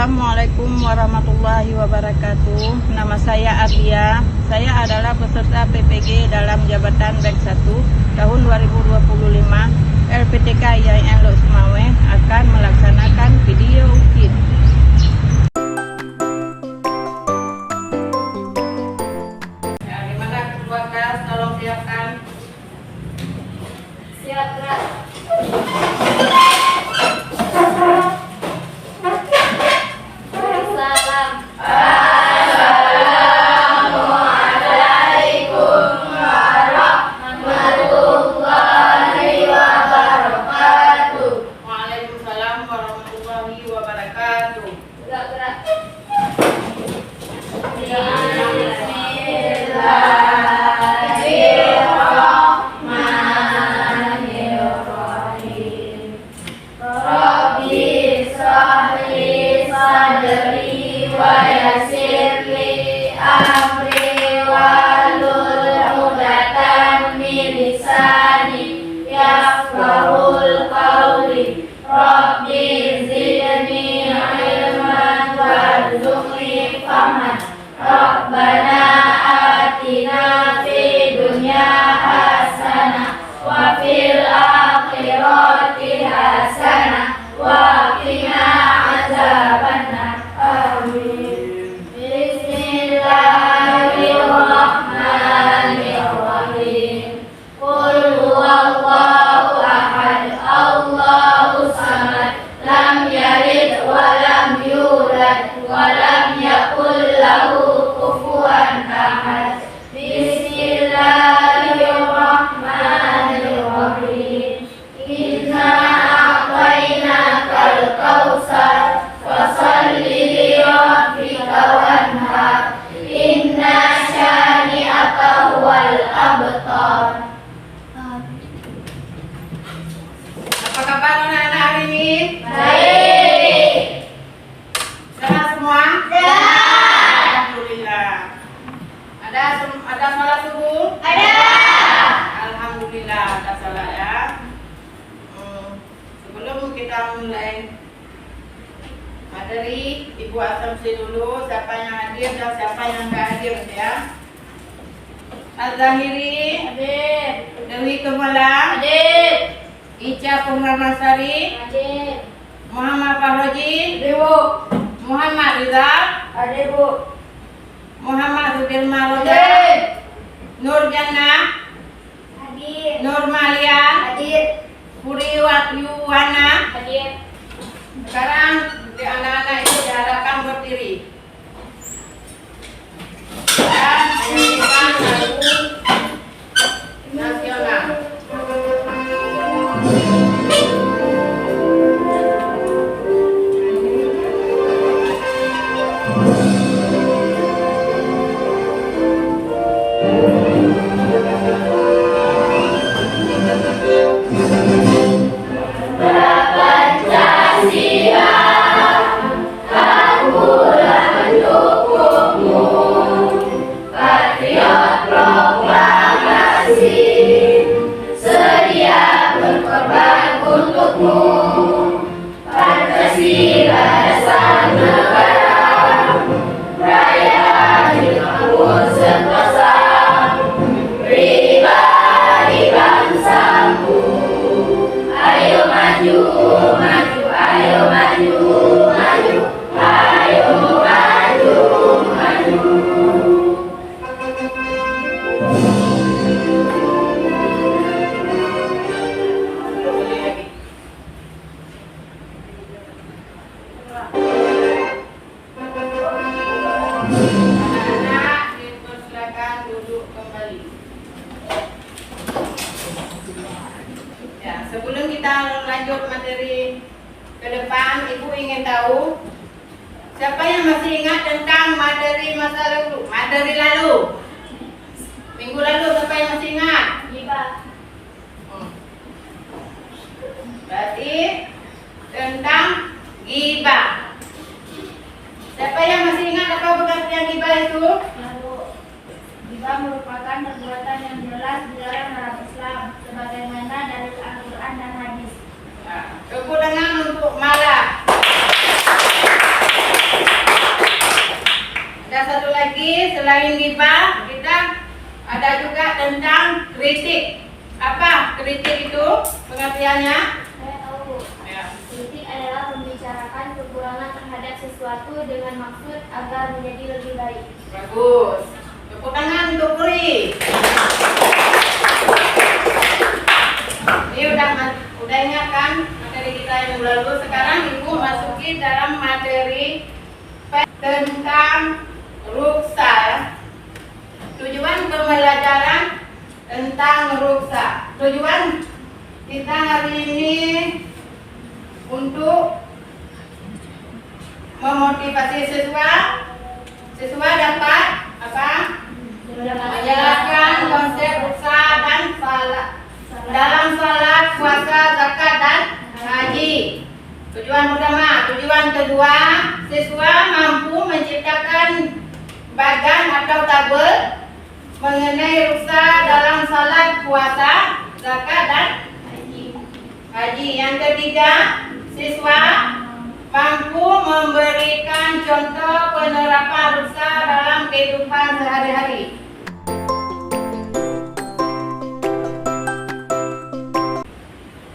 Assalamualaikum warahmatullahi wabarakatuh. Nama saya Ardia. Saya adalah peserta PPG dalam jabatan Bek 1 tahun 2025. LPTK IAIN Lok Sumawe akan melaksanakan video ukit. Ya, di mana kedua kelas tolong siapkan. Siap, kelas. Rabbana atina fid dunya hasanah wa fil akhirati hasanah wa qina adzabannar. Amin. Bismillahirrahmanirrahim. Qul huwallahu ahad, Allahus samad, lam yalid wa lam yulad wa lam yakul lahu kufuwan ahad. Bismillahirrahmanirrahim. Inna a'tainakal kautsar fasholli li rabbika wanhar. Inna syani'aka huwal abtar. Apa kabar anak-anak hari ini? Baik. Sehat semua? Alhamdulillah. Ada salat subuh? Ada. Alhamdulillah ada salat ya. Sebelum kita mulai materi, Ibu asumsi dulu siapa yang hadir dan siapa yang enggak hadir ya. Al-Zahiri Hadir. Dewi Kemala, Hadir. Ica Purnamasari, Hadir. Muhammad Fahroji, Ibu. Muhammad Rizal, Hadir, Bu. Muhammad Sudirman Roda, Hadir. Nur Jannah, Hadir. Nur Malian, Hadir. Puri Yuwana. Hadir. Sekarang di anak-anak itu diharapkan berdiri dan menyanyikan lagu nasional. Anak-anak dipersilakan duduk kembali. Ya, sebelum kita lanjut materi ke depan, Ibu ingin tahu siapa yang masih ingat tentang materi masa lalu, materi lalu, minggu lalu, siapa yang masih ingat? Iba. Berarti tentang ghibah. Siapa yang masih ingat apa pengertian ghibah itu? Lalu, iba merupakan perbuatan yang jelas dilarang dalam Islam, sebagaimana dari Al-Quran dan hadis. Tepuk tangan untuk Mala. tentang kritik. Apa kritik itu pengertiannya? Saya tahu. Ya. Kritik adalah membicarakan kekurangan terhadap sesuatu dengan maksud agar menjadi lebih baik. Bagus. Tepuk tangan untuk Puri. Ini udah ingat kan materi kita yang lalu. Sekarang Ibu masuki dalam materi tentang ruksa ya. Tujuan pembelajaran tentang ruksa. Tujuan kita hari ini untuk memotivasi siswa dapat apa? Menjelaskan konsep ruksa dan salat dalam salat, puasa, zakat dan haji. Tujuan pertama. Tujuan kedua, siswa mampu menciptakan bagan atau tabel mengenai ruksa dalam salat, puasa, zakat dan haji. Yang ketiga, siswa mampu memberikan contoh penerapan ruksa dalam kehidupan sehari-hari.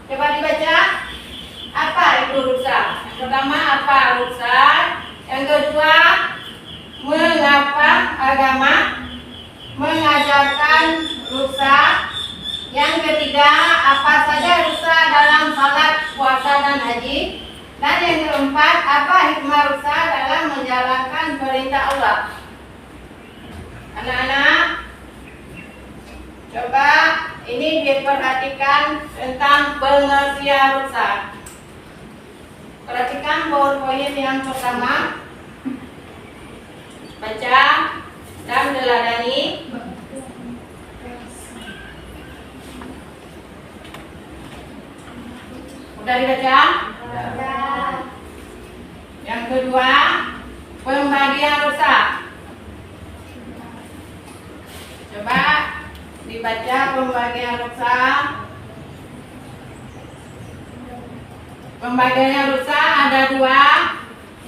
Coba dibaca, apa itu ruksa? Yang pertama, apa ruksa? Yang kedua, mengapa agama mengajarkan ruksa? Yang ketiga, apa saja ruksa dalam salat, puasa dan haji? Dan yang keempat, apa hikmah ruksa dalam menjalankan perintah Allah? Anak-anak, coba ini diperhatikan tentang pengertian ruksa. Perhatikan poin-poin yang pertama. Baca dan teladani. Udah dibaca? Yang kedua, pembagian ruksa. Coba dibaca pembagian ruksa. Pembagian ruksa ada dua.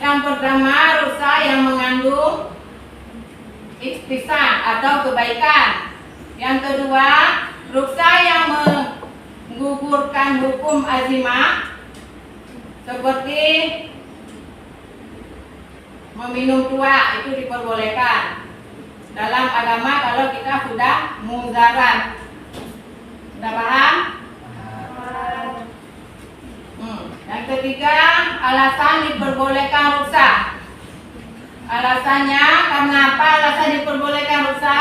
Yang pertama, ruksa yang mengandung ihsan atau kebaikan. Yang kedua, ruksa yang menggugurkan hukum azimah seperti meminum tua, itu diperbolehkan dalam agama kalau kita sudah muzarat. Sudah paham? Yang ketiga, alasan diperbolehkan ruksa. Alasannya, karena apa alasan diperbolehkan ruksa?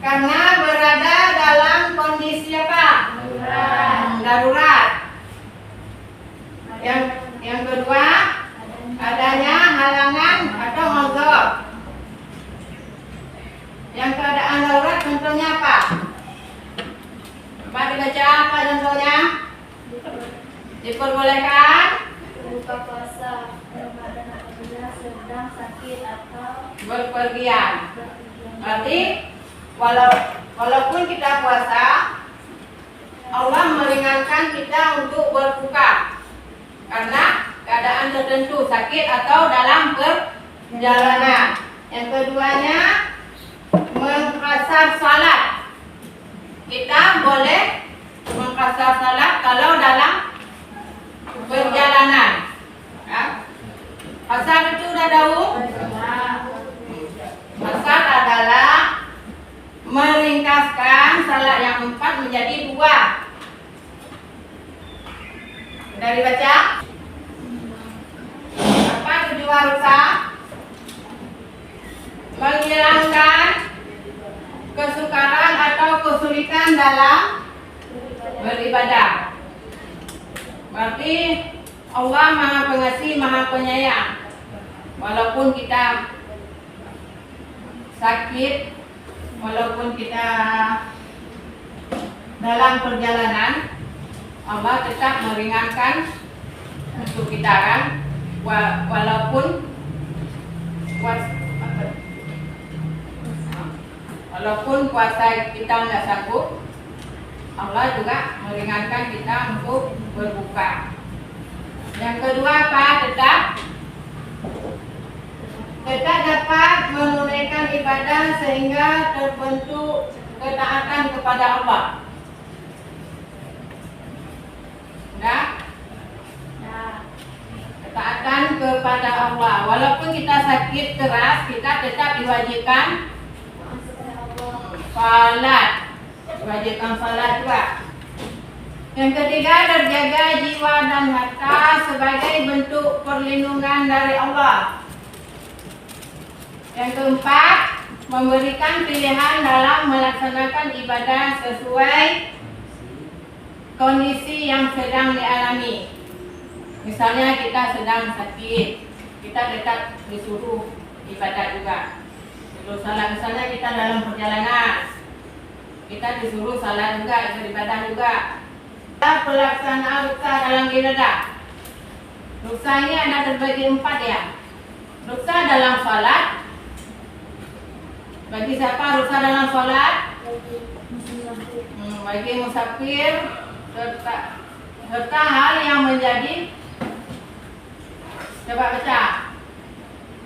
Karena berada dalam kondisi apa? Darurat. Yang kedua, adanya halangan atau mazhar. Yang keadaan darurat contohnya apa? Coba dibaca apa contohnya? Diperbolehkan Buka puasa Ramadan apabila sedang sakit atau berpergian. Berarti walaupun kita puasa, Allah meringankan kita untuk berbuka karena keadaan tertentu, sakit atau dalam perjalanan. Yang keduanya, mengqasar salat. Kita boleh mengqasar salat kalau dalam perjalanan. Ya. Qasar itu udah tahu? Qasar adalah meringkaskan salat yang 4 menjadi 2. Sudah dibaca? Apa tujuan ruksa? Menghilangkan kesukaran atau kesulitan dalam beribadah. Berarti Allah Maha Pengasih, Maha Penyayang. Walaupun kita sakit, walaupun kita dalam perjalanan, Allah tetap meringankan untuk kita kan, walaupun puasa kita nggak sanggup, Allah juga meringankan kita untuk berbuka. Yang kedua apa? Tetap dapat menunaikan ibadah sehingga terbentuk ketaatan kepada Allah. Nah, ketaatan kepada Allah. Walaupun kita sakit keras, kita tetap diwajibkan salat. Diwajibkan salat juga. Yang ketiga, terjaga jiwa dan harta sebagai bentuk perlindungan dari Allah. Yang keempat, memberikan pilihan dalam melaksanakan ibadah sesuai kondisi yang sedang dialami. Misalnya kita sedang sakit, kita tetap disuruh ibadah juga. Disuruh salat, misalnya kita dalam perjalanan, kita disuruh salat juga, beribadah juga. Pelaksanaan ruksa dalam ibadah. Ruksa ini ada terbagi 4 ya. Ruksa dalam salat. Bagi siapa ruksa dalam salat? Bagi musafir serta hal yang menjadi, coba baca.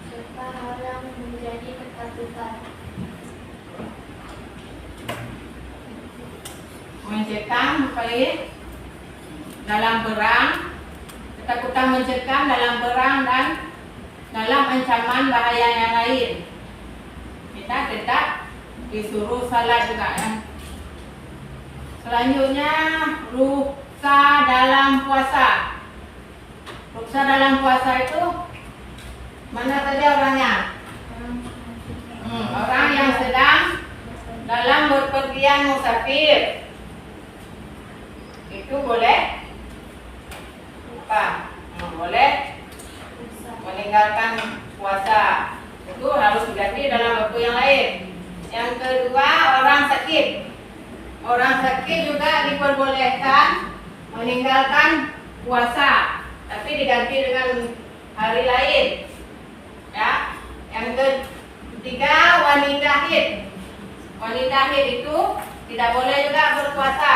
Serta hal yang menjadi ketakutan. Mencekam pelit dalam perang, ketakutan mencekam dalam perang dan dalam ancaman bahaya yang lain. Kita tetap disuruh salat juga ya. Selanjutnya ruksa dalam puasa. Ruksa dalam puasa itu mana tadi orangnya? Orang yang sedang dalam berpergian musafir. Itu boleh apa? Boleh meninggalkan puasa. Itu harus diganti dalam waktu yang lain. Yang kedua, orang sakit. Orang sakit juga diperbolehkan meninggalkan puasa, tapi diganti dengan hari lain. Ya. Yang ketiga, wanita haid. Wanita haid itu tidak boleh juga berpuasa,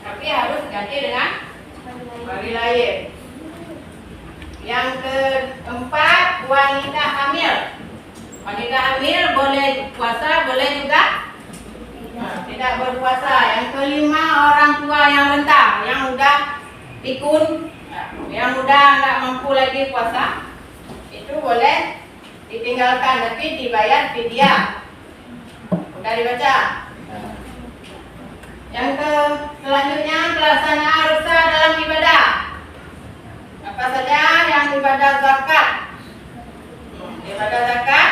tapi harus diganti dengan hari lain. Yang keempat, wanita hamil. Wanita hamil boleh puasa, boleh juga tidak berpuasa. Yang kelima, orang tua yang renta, yang udah pikun, yang udah nggak mampu lagi puasa, itu boleh ditinggalkan, tapi dibayar fidyah. Udah dibaca? Yang selanjutnya, pelaksanaan ruksa dalam ibadah. Apa saja yang ibadah zakat? Ibadah zakat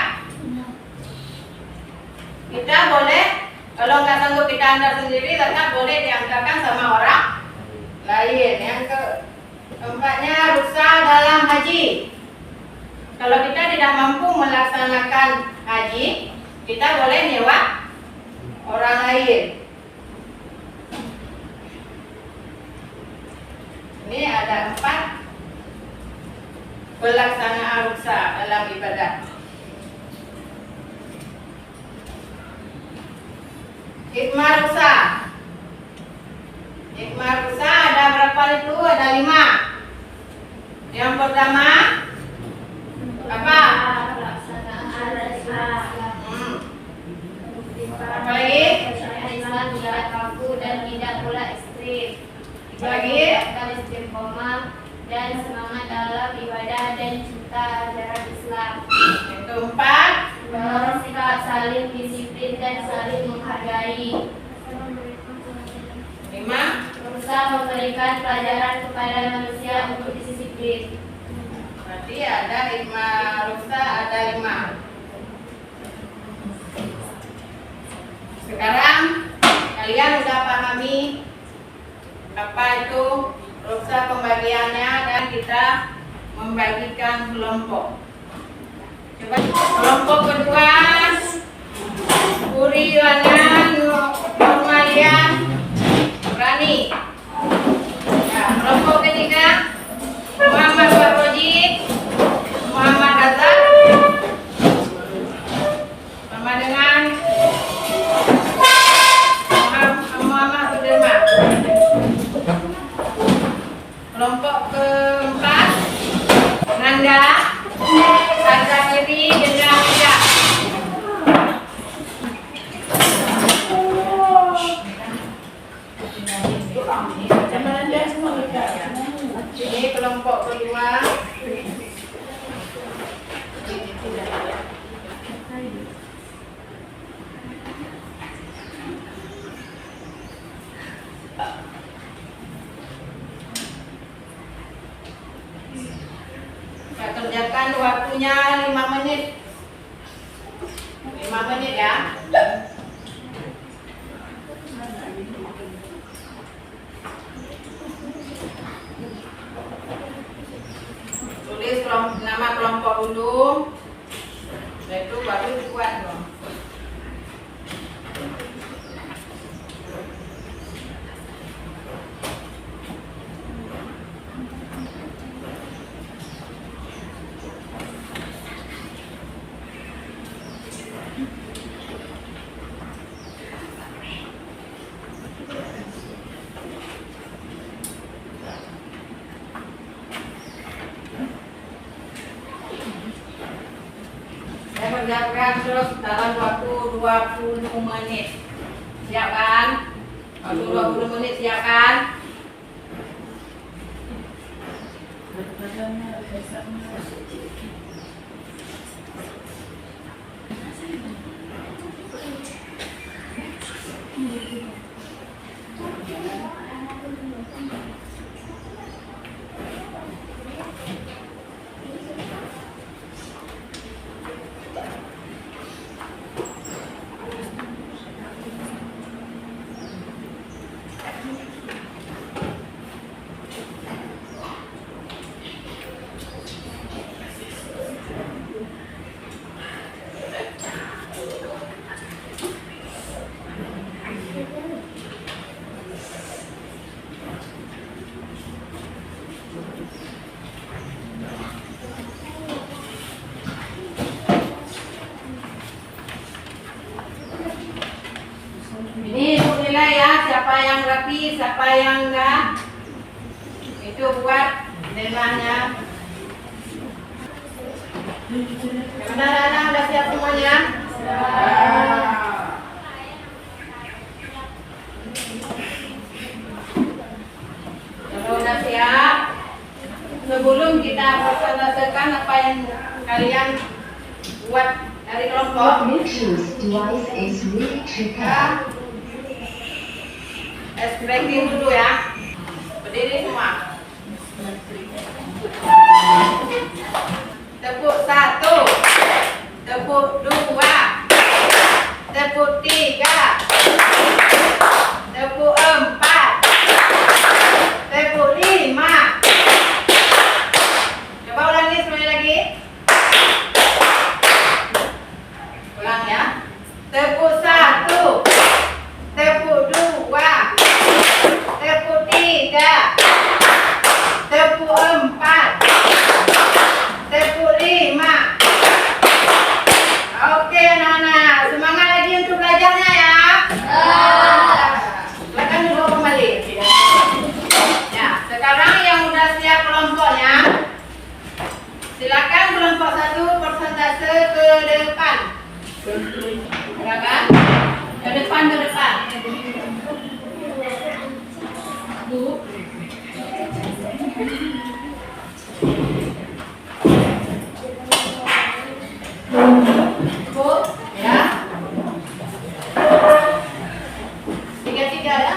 kita boleh, kalau nggak sanggup kita antar sendiri, zakat boleh diantarkan sama orang lain. Yang keempatnya, ruksa dalam haji. Kalau kita tidak mampu melaksanakan haji, kita boleh nyewa orang lain. Ini ada 4 pelaksanaan ruksa dalam ibadah. Hikmah ruksa. Hikmah ruksa ada berapa itu? Ada 5. Yang pertama apa? Pelaksanaan Islam. Apa lagi? Islam tidak kaku dan tidak pula ekstrim. Apa lagi? Istiqomah dan semangat dalam ibadah dan cinta ajaran Islam. Yang keempat, Bersikap saling disiplin dan saling menghargai. 5. Berusaha memberikan pelajaran kepada manusia untuk disiplin. Berarti ada hikmah ruksa, ada 5. Sekarang kalian sudah pahami apa itu ruksa pembagiannya, dan kita membagikan kelompok. Coba kelompok kedua, Puri Wana Normalia Rani. Nah, kelompok ketiga, Muhammad Warroji, Muhammad Razak, sama dengan Muhammad Sudirman. Kelompok keempat, Nanda, Sarga Kiri, Jendra Muda. Waktunya 5 menit. 5 menit ya. Tulis nama kelompok dulu. Setelah itu baru dibuat dong. Saya mengerjakan terus dalam waktu 20 menit. Siap kan? Waktu 20 menit siap kan? Ini untuk nilai ya, siapa yang rapi, siapa yang enggak, itu buat nilainya. Anak-anak udah siap semuanya? Kalau udah siap, sebelum kita presentasikan apa yang kalian buat dari kelompok, Bluetooth device is ready to pair. stretching dulu ya. Berdiri semua. Tepuk 1, tepuk 2, tepuk 3, tepuk 4, tepuk 5. Coba ulangi sekali lagi. Ulang ya. Tepuk 1, tepuk 2, tepuk 3, tepuk 4, tepuk 5. Oke anak-anak, semangat lagi untuk belajarnya ya. Silakan duduk kembali. Ya, sekarang yang udah siap kelompoknya, silakan kelompok 1 persentase ke depan. Silakan ke depan. Bu. Bu, ya. 3 ya.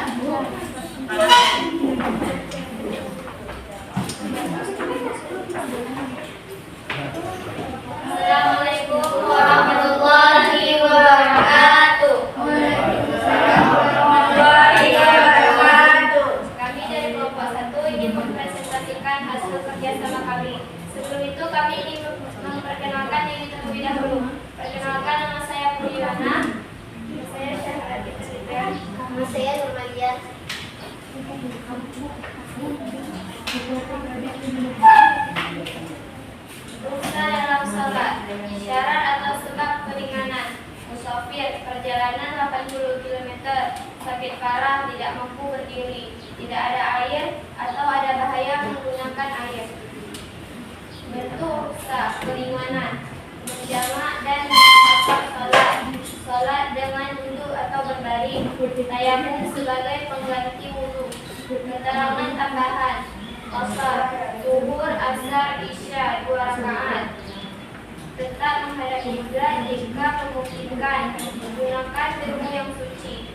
Assalamualaikum warahmatullahi wabarakatuh. Kami dari kelompok 1 ingin mempresentasikan hasil kerjasama kami. Sebelum itu kami ingin memperkenalkan diri terlebih dahulu. Perkenalkan, nama saya Purwana. Saya Syahrati Asrita. Nama saya Nurmalia. Rukhsah dalam salat, syarat atau sebab keringanan. Musafir, perjalanan 80 km, sakit parah, tidak mampu berdiri, tidak ada air atau ada bahaya menggunakan air. Bentuk rukhsah, keringanan, menjamak dan menghafal salat, salat dengan duduk atau berbaring, tayamum sebagai pengganti wudu. Keterangan tambahan, qasar, zuhur, asar, isya 2 rakaat. Tetap menghadap kiblat jika memungkinkan, menggunakan tubuh yang suci.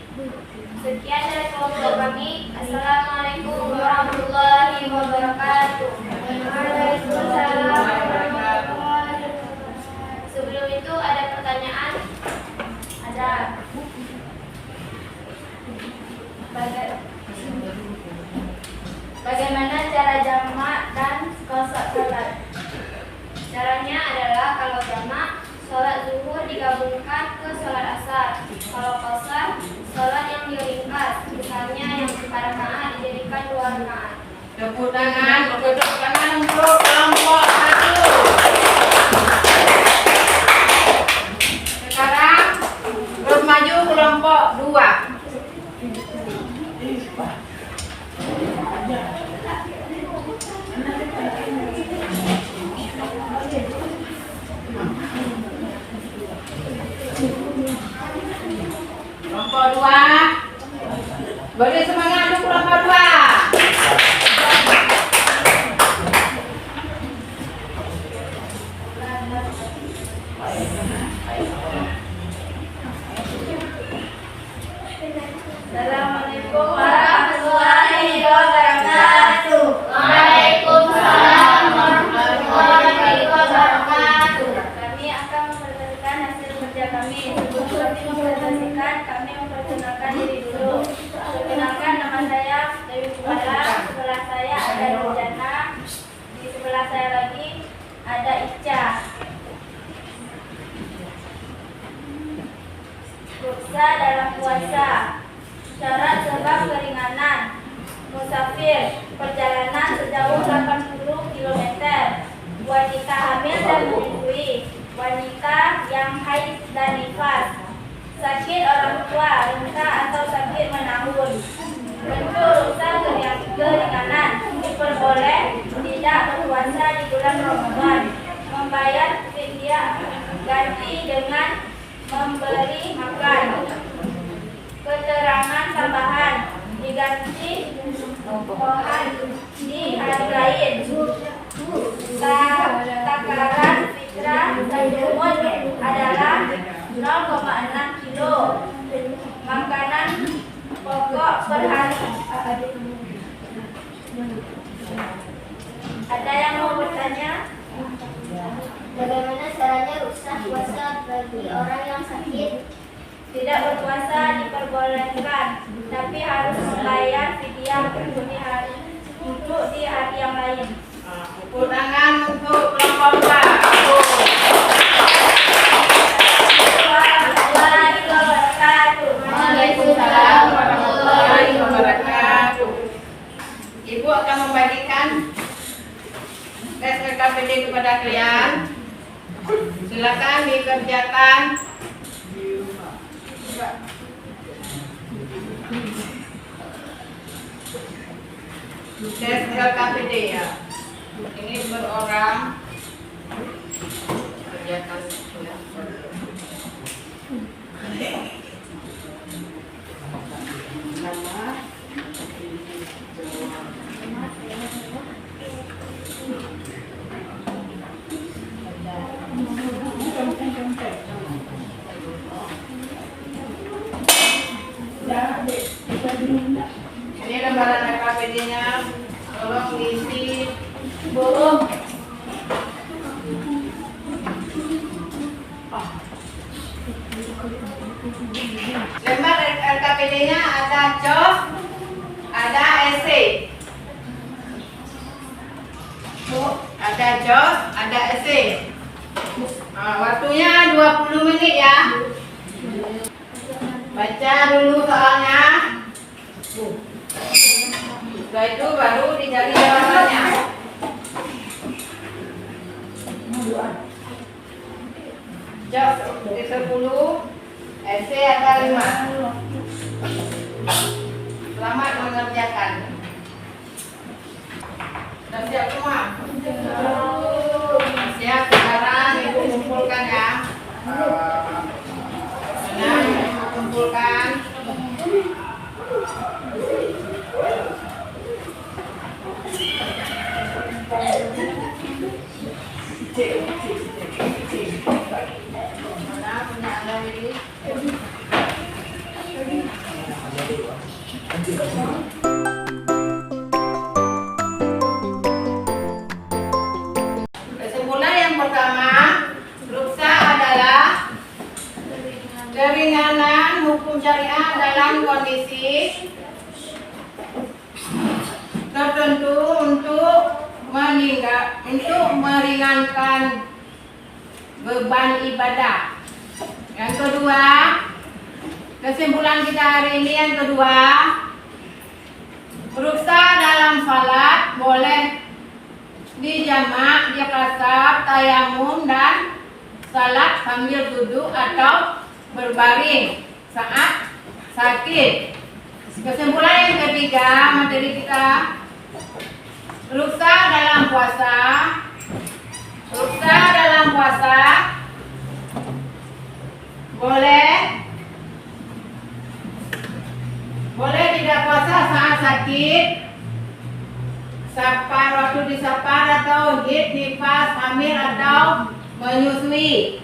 Sekian dari kelompok kami. Assalamualaikum warahmatullahi wabarakatuh. Waalaikumsalam warahmatullahi wabarakatuh. pertanyaan? Ada. Bagaimana cara jamak dan qasar salat? Caranya adalah kalau jamak, sholat zuhur digabungkan ke sholat asar. Kalau qasar, sholat yang diringkas, misalnya yang 4 rakaat dijadikan 2 rakaat. Tepuk tangan untuk kelompok 1. Sekarang terus maju kelompok 2. Kelompok 2. Beri semangat untuk kelompok 2. Assalamualaikum warahmatullahi wabarakatuh. Waalaikumsalam warahmatullahi wabarakatuh. Kami akan mempresentasikan hasil kerja kami. Sebelum kami mempresentasikan, kami memperkenalkan diri dulu. Perkenalkan, nama saya Dewi Kumala. Sebelah saya ada Nurjana. Di sebelah saya lagi ada Ica. Ruksa dalam puasa. Syarat sebab keringanan. Musafir, perjalanan sejauh 80 km. Wanita hamil dan menyusui. Wanita yang haid dan nifas. Sakit orang tua, renta atau sakit menahun. Bentuk ruksa keringanan. Diperboleh tidak berpuasa di bulan Ramadan. Membayar fidyah ganti dengan memberi makan. Keterangan tambahan diganti pohon di hari lain. Takaran fitrah Zaidumut adalah 0,6 kilo. Makanan pokok per hari. Ada yang mau bertanya? Bagaimana caranya ruksa puasa bagi orang yang sakit? Tidak berpuasa diperbolehkan, tapi harus membayar fidyah untuk di hari yang lain. Tepuk tangan untuk kelompok 2. Waalaikumsalam warahmatullahi wabarakatuh. Ibu akan membagikan tes LKPD kepada kalian. Silakan dikerjakan. Tes LKPD ya. Ini berorang. Kerjakan ya. Nama. Ini lembaran LKPD-nya, tolong diisi. Belum. Lembar LKPD-nya ada JOS, ada esai. Ada JOS, ada esai. Waktunya 20 menit ya. Baca dulu soalnya. Setelah itu baru dicari jawabannya. JOS 10, esai ada 5. Selamat mengerjakan. Sudah siap semua? Siap, sekarang ibu kumpulkan ya. Nah, ibu kumpulkan. Mana punya Anda ini? Kesimpulan yang pertama, ruksa adalah Keringanan hukum syariah dalam kondisi tertentu untuk meringankan beban ibadah. Yang kedua, kesimpulan kita hari ini yang kedua, ruksa dalam salat boleh dijamak, dikasab, tayamum dan salat sambil duduk atau berbaring saat sakit. Kesimpulan yang ketiga materi kita, ruksa dalam puasa. Ruksa dalam puasa boleh tidak puasa saat sakit, safar, waktu di safar atau haid, nifas, hamil atau menyusui.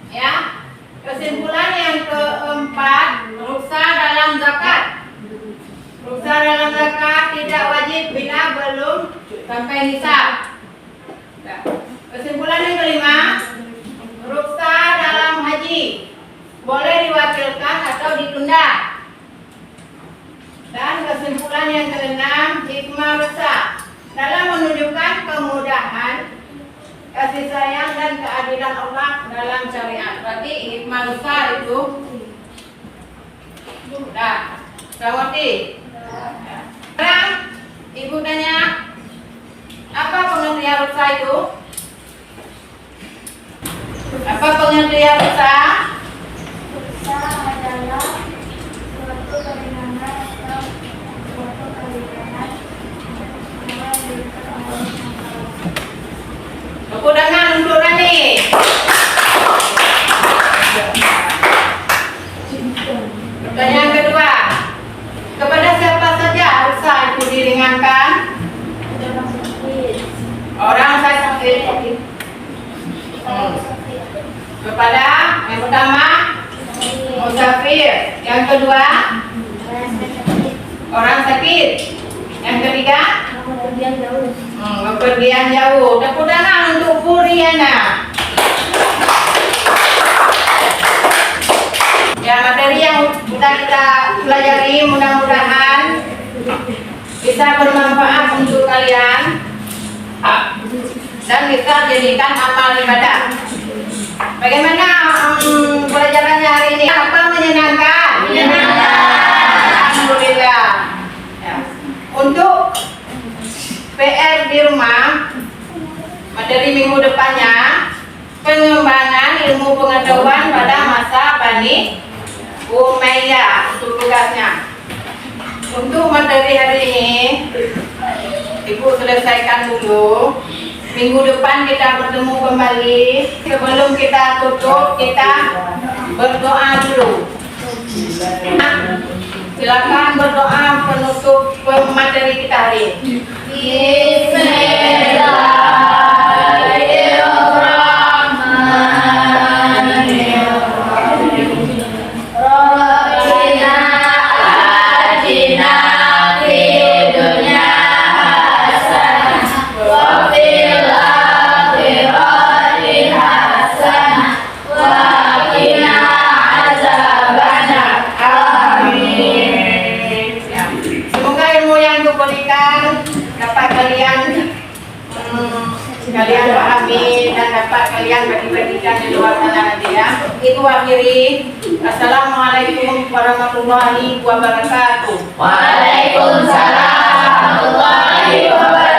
Ya. Kesimpulan yang keempat, ruksa dalam zakat. Ruksa dalam zakat tidak wajib bila belum sampai nisab. Nah, kesimpulan yang kelima, ruksa dalam haji boleh diwakilkan atau ditunda. Dan kesimpulan yang keenam, hikmah ruksa dalam menunjukkan kemudahan, kasih sayang dan keadilan Allah dalam syariat. Berarti hikmah ruksa itu sudah ngerti. Sekarang ibu tanya, apa pengertian ruksa itu? Apa pengertian ruksa? Ruksa adalah suatu keringanan atau suatu keringanan yang diberikan oleh Aku dengar untuk Rani. Pertanyaan kedua, kepada siapa saja ruksa itu diringankan? Orang sakit. Kepada yang pertama musafir, yang kedua orang sakit, yang ketiga bepergian jauh. Tepuk tangan untuk Puriana. Ya, materi yang kita pelajari mudah-mudahan bisa bermanfaat untuk kalian dan bisa jadikan amal ibadah. Bagaimana pelajarannya hari ini? Apa menyenangkan? Menyenangkan. Alhamdulillah. Ya. Untuk PR di rumah, materi minggu depannya pengembangan ilmu pengetahuan pada masa Bani Umayyah untuk tugasnya. Untuk materi hari ini, Ibu selesaikan dulu. Minggu depan kita bertemu kembali. Sebelum kita tutup, kita berdoa dulu. Silakan berdoa penutup materi kita hari ini. Kalian pahami dan dapat kalian bagi-bagikan di luar sana nanti ya. Itu akhiri. Assalamualaikum warahmatullahi wabarakatuh. Waalaikumsalam warahmatullahi wabarakatuh.